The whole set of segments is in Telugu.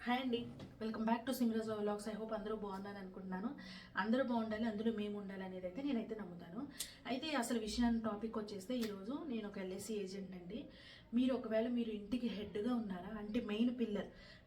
హాయ్ అండి, welcome back to Simraj vlogs. I hope అందరూ బాగున్నారని అనుకుంటున్నాను. అందరూ బాగుండాలి, అందులో మేము ఉండాలి అనేది అయితే నేనైతే నమ్ముతాను. అయితే అసలు విషయాన్ని టాపిక్ వచ్చేస్తే ఈరోజు నేను ఒక ఎల్ఐసి ఏజెంట్ అండి. మీరు ఇంటికి హెడ్గా ఉన్నారా, అంటే మెయిన్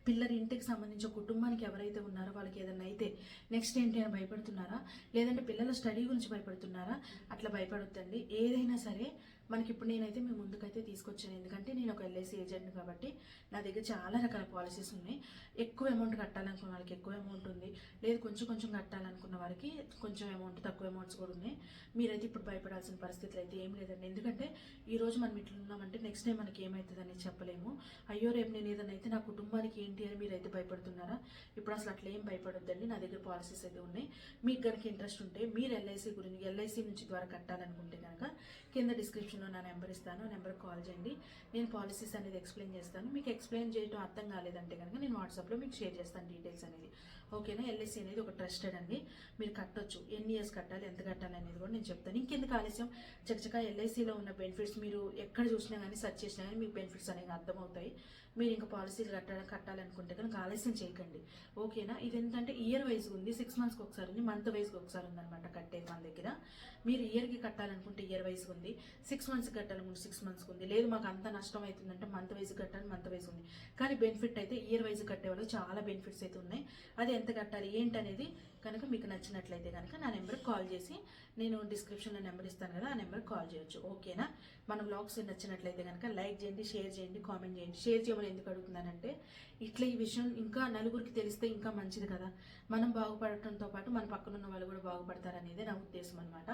పిల్లర్ ఇంటికి సంబంధించిన కుటుంబానికి ఎవరైతే ఉన్నారో వాళ్ళకి ఏదైనా అయితే నెక్స్ట్ ఏంటి అని భయపడుతున్నారా, లేదంటే పిల్లల స్టడీ గురించి భయపడుతున్నారా, అట్లా భయపడొద్దండి. ఏదైనా సరే మనకి ఇప్పుడు నేనైతే మీ ముందుకైతే తీసుకొచ్చాను. ఎందుకంటే నేను ఒక ఎల్ఐసి ఏజెంట్ కాబట్టి నా దగ్గర చాలా రకాల పాలసీస్ ఉన్నాయి. ఎక్కువ అమౌంట్ కట్టాలనుకున్న వాళ్ళకి ఎక్కువ అమౌంట్ ఉంది, లేదు కొంచెం కొంచెం కట్టాలనుకున్న వారికి కొంచెం అమౌంట్, తక్కువ అమౌంట్స్ కూడా ఉన్నాయి. మీరైతే ఇప్పుడు భయపడాల్సిన పరిస్థితులు అయితే ఏం లేదండి. ఎందుకంటే ఈ రోజు మనం ఇట్లా ఉన్నామంటే నెక్స్ట్ డే మనకి ఏమవుతుంది అనేది చెప్పలేము. అయ్యో రేపు నేను ఏదైనా అయితే నా కుటుంబానికి ఏంటి అని మీరైతే భయపడుతున్నారా? ఇప్పుడు అసలు అట్లా ఏం భయపడొద్దండి. నా దగ్గర పాలసీస్ అయితే ఉన్నాయి. మీకు కనుక ఇంట్రెస్ట్ ఉంటే మీరు ఎల్ఐసి నుంచి ద్వారా కట్టాలనుకుంటే కనుక కింద డిస్క్రిప్షన్లో నా నెంబర్ ఇస్తాను. ఆ నెంబర్కి కాల్ చేయండి. నేను పాలసీస్ అనేది ఎక్స్ప్లెయిన్ చేస్తాను. మీకు ఎక్స్ప్లెయిన్ చేయడం అర్థం కాలేదంటే కనుక నేను వాట్సాప్లో మీకు షేర్ చేస్తాను డీటెయిల్స్ అనేది. ఓకేనా? ఎల్ఐసి అనేది ఒక ట్రస్టెడ్ అండి. మీరు కట్టొచ్చు. ఎన్ని ఇయర్స్ కట్టాలి, ఎంత కట్టాలి అనేది కూడా నేను చెప్తాను. ఇంకెందుకు ఆలస్యం, చక్కచక్క ఎల్ఐసిలో ఉన్న బెనిఫిట్స్ మీరు ఎక్కడ చూసినా కానీ సెర్చ్ చేసినా కానీ మీకు బెనిఫిట్స్ అనేవి అర్థమవుతాయి. మీరు ఇంకా పాలసీలు కట్టాలనుకుంటే కనుక ఆలస్యం చేయకండి. ఓకేనా? ఇది ఏంటంటే ఇయర్ వైజ్ ఉంది, 6 monthsకి ఒకసారి ఉంది, మంత్ వైజ్కి ఒకసారి ఉందన్నమాట కట్టేది మన దగ్గర. మీరు ఇయర్కి కట్టాలనుకుంటే ఇయర్ వైజ్ ఉంది, 6 months కట్టాలనుకుంటే 6 monthsకి ఉంది, లేదు మాకు అంత నష్టం అవుతుందంటే మంత్ వైజ్ కట్టాలి, మంత్ వైజ్ ఉంది. కానీ బెనిఫిట్ అయితే ఇయర్ వైజ్ కట్టే వాళ్ళకి చాలా బెనిఫిట్స్ అయితే ఉన్నాయి. అది ఎంత కట్టాలి ఏంటి అనేది కనుక మీకు నచ్చినట్లయితే కనుక నా నెంబర్కి కాల్ చేసి, నేను డిస్క్రిప్షన్లో నెంబర్ ఇస్తాను కదా, ఆ నెంబర్కి కాల్ చేయొచ్చు. ఓకేనా? మన వ్లాగ్స్ నచ్చినట్లయితే కనుక లైక్ చేయండి, షేర్ చేయండి, కామెంట్ చేయండి. షేర్ చేయమని ఎందుకు అడుగుతున్నానంటే ఇట్లా ఈ విషయం ఇంకా నలుగురికి తెలిస్తే ఇంకా మంచిది కదా. మనం బాగుపడటంతో పాటు మన పక్కన ఉన్న వాళ్ళు కూడా బాగుపడతారనేది నా ఉద్దేశం అనమాట.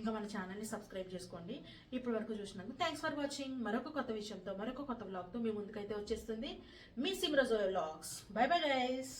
ఇంకా మన ఛానల్ని సబ్స్క్రైబ్ చేసుకోండి. ఇప్పటి వరకు చూసినందుకు థ్యాంక్స్ ఫర్ వాచింగ్. మరొక కొత్త విషయంతో, మరొక కొత్త వ్లాగ్తో మీ ముందుకైతే వచ్చేస్తుంది మీ సిమ్రాజ్ వ్లాగ్స్. By bye guys.